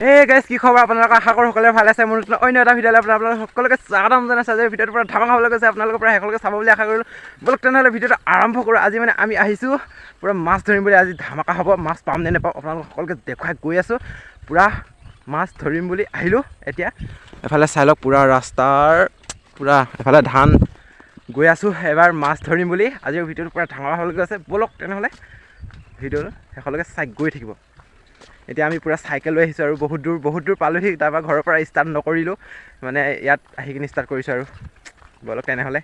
Hey guys, কি খবৰ আপোনালোক আশা কৰো সকলোৰে ভালে আছে মোৰ অন্য এটা ভিডিঅ'লৈ আপোনালোক সকলোকে স্বাগতম জনাইছো যে ভিডিঅ'টো পুৰা ধামাকা হ'ব গৈছে আপোনালোকৰ পৰা সকলোকে চাব বুলি আশা কৰিলোঁ বলক তেনেহ'লে ভিডিঅ'টো আৰম্ভ কৰোঁ আজি মানে আমি আহিছোঁ পুৰা মাছ ধৰিম বুলি আজি ধামাকা হ'ব মাছ পাম নে নাপাওঁ আপোনালোক সকলোকে দেখুৱাই গৈ আছোঁ পুৰা মাছ ধৰিম বুলি আহিলোঁ এতিয়া এফালে চাই লওক পুৰা ৰাস্তাৰ পুৰা এফালে ধান গৈ আছোঁ এবাৰ মাছ ধৰিম বুলি আজিৰ ভিডিঅ'টো পুৰা ধামাকা হ'ব গৈছে বলক তেনেহ'লে ভিডিঅ'টো সকলোকে চাই গৈ থাকিব এতিয়া আমি পুৰা চাইকেল লৈ আহিছোঁ আৰু বহুত দূৰ পালোহি তাৰপৰা ঘৰৰ পৰা ষ্টাৰ্ট নকৰিলোঁ মানে ইয়াত আহি কিনে ষ্টাৰ্ট কৰিছোঁ আৰু বলক তেনেহ'লে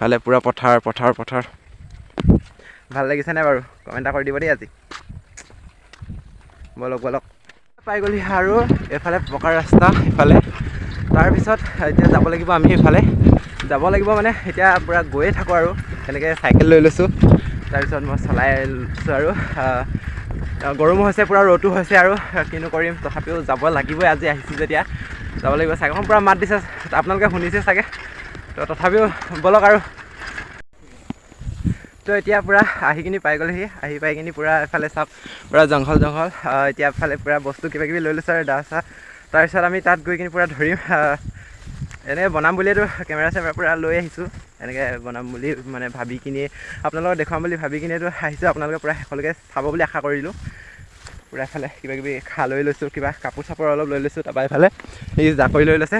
ভালে পুৰা পথাৰ ভাল লাগিছেনে বাৰু কমেণ্ট এটা কৰি দিব দেই আজি বলক পাই গ'লি আৰু এফালে পকা ৰাস্তা এফালে তাৰপিছত এতিয়া যাব লাগিব আমি এফালে যাব লাগিব মানে এতিয়া পুৰা গৈয়ে থাকোঁ আৰু তেনেকৈ চাইকেল লৈ লৈছোঁ তাৰপিছত মই চলাই লৈছোঁ আৰু গৰমো হৈছে পুৰা ৰ'দো হৈছে আৰু কিনো কৰিম তথাপিও যাব লাগিবই আজি আহিছোঁ যেতিয়া যাব লাগিব চাইকেলখন পুৰা মাত দিছে আপোনালোকে শুনিছে চাগে তো তথাপিও বলক আৰু তো এতিয়া পুৰা আহি কিনি পাই গ'লেহি আহি পাই কিনি পুৰা এফালে চাওক পুৰা জংঘল এতিয়া এফালে পুৰা বস্তু কিবাকিবি লৈ লৈছোঁ আৰু দা চা তাৰপিছত আমি তাত গৈ কিনি পুৰা ধৰিম এনেকৈ বনাম বুলিয়েতো কেমেৰা চেমেৰা পুৰা লৈ আহিছোঁ এনেকৈ বনাম বুলি মানে ভাবি কিনি আপোনালোকক দেখুৱাম বুলি ভাবি কিনিতো আহিছোঁ আপোনালোকে পুৰা শেষলৈকে চাব বুলি আশা কৰিলোঁ পুৰা এফালে কিবাকিবি খালৈ লৈছোঁ কিবা কাপোৰ চাপোৰ অলপ লৈ লৈছোঁ তাৰপৰা এফালে এই জাকৈ লৈ লৈছে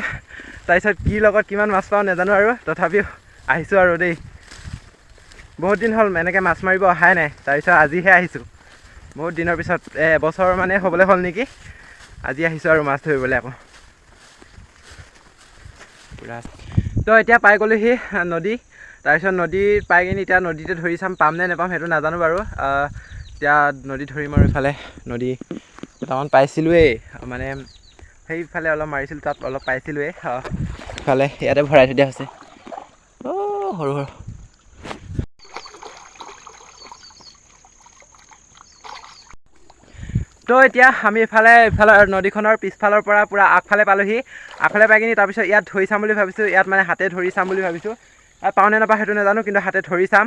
তাৰপিছত কি লগত কিমান মাছ পাওঁ নাজানো আৰু তথাপিও আহিছোঁ আৰু দেই বহুত দিন হ'ল এনেকৈ মাছ মাৰিব অহাই নাই তাৰপিছত আজিহে আহিছোঁ বহুত দিনৰ পিছত এবছৰ মানে হ'বলৈ হ'ল নেকি আজি আহিছোঁ আৰু মাছ ধৰিবলৈ আকৌ পুৰা তো এতিয়া পাই গ'লোহি নদী তাৰপিছত নদীত পাই কিনি এতিয়া নদীতে ধৰি চাম পাম নে নাপাম সেইটো নাজানো বাৰু এতিয়া নদী ধৰিম আৰু ইফালে নদী দুটামান পাইছিলোঁৱেই মানে সেইফালে অলপ মাৰিছিলোঁ তাত অলপ পাইছিলোঁৱেই ইফালে ইয়াতে ভৰাই থৈ দিয়া হৈছে সৰু তো এতিয়া আমি ইফালে নদীখনৰ পিছফালৰ পৰা পুৰা আগফালে পালোহি আগফালে পাই কিনি তাৰপিছত ইয়াত ধৰি চাম বুলি ভাবিছোঁ ইয়াত মানে হাতে ধৰি চাম বুলি ভাবিছোঁ পাওঁ নে নাপাওঁ সেইটো নাজানো কিন্তু হাতে ধৰি চাম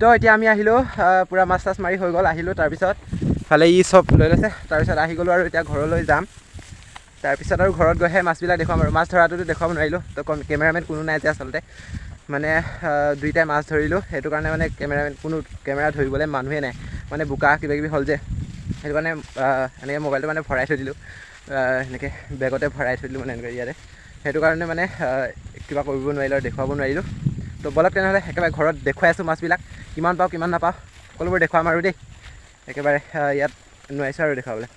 তো এতিয়া আমি আহিলোঁ পুৰা মাছ চাছ মাৰি হৈ গ'ল আহিলোঁ তাৰপিছত ইফালে ই চব লৈ লৈছে তাৰপিছত আহি গ'লোঁ আৰু এতিয়া ঘৰলৈ যাম তাৰপিছত আৰু ঘৰত গৈহে মাছবিলাক দেখুৱাম আৰু মাছ ধৰাটোতো দেখুৱাব নোৱাৰিলোঁ তো কেমেৰামেন কোনো নাই যে আচলতে মানে দুইটাই মাছ ধৰিলোঁ সেইটো কাৰণে মানে কেমেৰা ধৰিবলৈ মানুহে নাই মানে বোকা কিবাকিবি হ'ল যে সেইটো কাৰণে এনেকৈ মোবাইলটো মানে ভৰাই থৈ দিলোঁ এনেকৈ বেগতে ভৰাই থৈ দিলোঁ মানে এনেকৈ ইয়াতে সেইটো কাৰণে মানে কিবা কৰিব নোৱাৰিলোঁ আৰু দেখুৱাব নোৱাৰিলোঁ তো বলক তেনেহ'লে একেবাৰে ঘৰত দেখুৱাই আছোঁ মাছবিলাক কিমান পাওঁ কিমান নাপাওঁ সকলোবোৰ দেখুৱাম আৰু দেই একেবাৰে ইয়াত নোৱাৰিছোঁ আৰু দেখুৱাবলৈ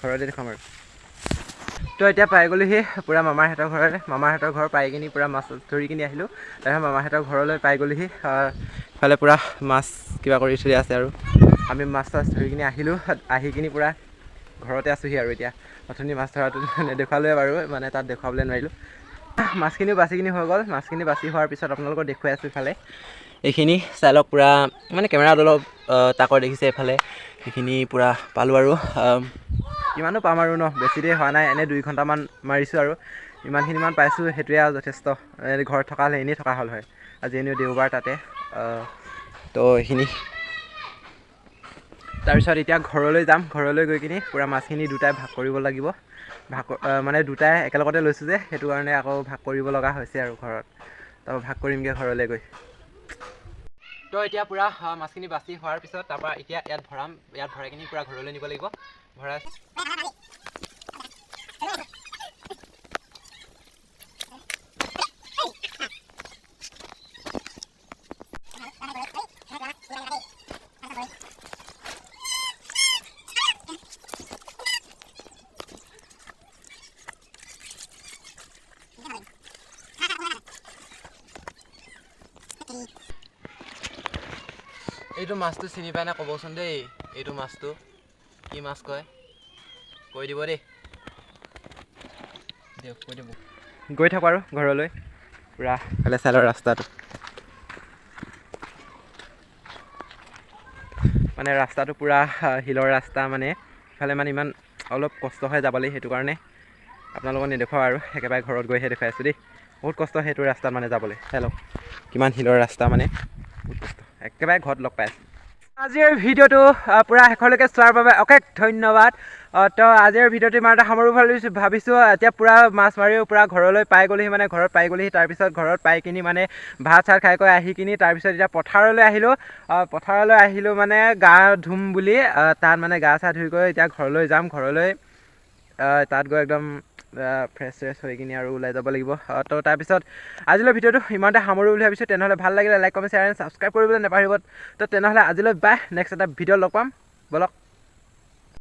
ঘৰতে দেখুৱাম আৰু তো এতিয়া পাই গ'লোহি পূৰা মামাহঁতৰ ঘৰ পাই কিনি পূৰা মাছ ধৰি কিনি আহিলোঁ তাৰপিছত মামাহঁতৰ ঘৰলৈ পাই গ'লোহি ইফালে পূৰা মাছ কিবা কৰি থৈ আছে আৰু আমি মাছ চাছ ধৰি কিনি আহিলোঁ আহি কিনি পূৰা ঘৰতে আছোঁহি আৰু এতিয়া অথনি মাছ ধৰাটো নেদেখুৱালোৱে বাৰু মানে তাত দেখুৱাবলৈ নোৱাৰিলোঁ মাছখিনিও বাচিখিনি হৈ গ'ল মাছখিনি বাচি হোৱাৰ পিছত আপোনালোকক দেখুৱাই আছোঁ ইফালে এইখিনি চাই লওক পূৰা মানে কেমেৰাত অলপ তাকৰ দেখিছে এইফালে সেইখিনি পূৰা পালোঁ আৰু কিমানো পাম আৰু ন বেছি দেৰি হোৱা নাই এনেই 2 ঘণ্টামান মাৰিছোঁ আৰু ইমানখিনিমান পাইছোঁ সেইটোৱে আৰু যথেষ্ট ঘৰত থকা হ'লে এনেই থকা হ'ল হয় আজি এনেও দেওবাৰ তাতে তো এইখিনি তাৰপিছত এতিয়া ঘৰলৈ যাম ঘৰলৈ গৈ কিনি পূৰা মাছখিনি দুটাই ভাগ কৰিব লাগিব মানে দুটাই একেলগতে লৈছোঁ যে সেইটো কাৰণে আকৌ ভাগ কৰিব লগা হৈছে আৰু ঘৰত তাৰপৰা ভাগ কৰিমগৈ ঘৰলৈ গৈ তো এতিয়া পূৰা মাছখিনি বাচি হোৱাৰ পিছত তাৰপৰা এতিয়া ইয়াত ভৰাম ইয়াত ভৰাই কিনি পূৰা ঘৰলৈ নিব লাগিব ভৰাই এইটো মাছটো চিনি পাই না ক'বচোন দেই এইটো মাছটো কি মাছ কয় কৈ দিব দেই দিয়ক কৈ দিব গৈ থাকোঁ আৰু ঘৰলৈ পূৰা ফালে চাইলৰ ৰাস্তাটো মানে ৰাস্তাটো পূৰা শিলৰ ৰাস্তা মানে ইফালে মানে ইমান অলপ কষ্ট হয় যাবলৈ সেইটো কাৰণে আপোনালোকক নেদেখুৱাওঁ আৰু একেবাৰে ঘৰত গৈহে দেখুৱাই আছোঁ দেই বহুত কষ্ট সেইটো ৰাস্তাত মানে যাবলৈ চাই লওক কিমান শিলৰ ৰাস্তা মানে বহুত কষ্ট একেবাৰে ঘৰত লগ পাই আছোঁ আজিৰ ভিডিঅ'টো পুৰা শেষলৈকে চোৱাৰ বাবে অশেষ ধন্যবাদ। তো আজিৰ ভিডিঅ'টো ইমানতে সামৰো ভাবিছোঁ। এতিয়া পুৰা মাছ মাৰিও পুৰা ঘৰলৈ পাই গ'লোহি, মানে ঘৰত পাই গ'লোহি। তাৰপিছত ঘৰত পাই কিনি মানে ভাত চাত খাই আহি কিনি তাৰপিছত এতিয়া পথাৰলৈ আহিলোঁ মানে গা ধুম বুলি। তাত মানে গা চা ধুই গৈ এতিয়া ঘৰলৈ যাম। ঘৰলৈ তাত গৈ একদম ফ্ৰেছ হৈ কিনি আৰু ওলাই যাব লাগিব। তো তাৰপিছত আজিলৈ ভিডিঅ'টো ইমানতে সামৰো বুলি ভাবিছোঁ। তেনেহ'লে ভাল লাগিলে like comment share and subscribe কৰিবলৈ নাপাহৰিব। তো তেনেহ'লে আজিলৈ বাই, নেক্সট এটা ভিডিঅ' লগ পাম, ব'লক।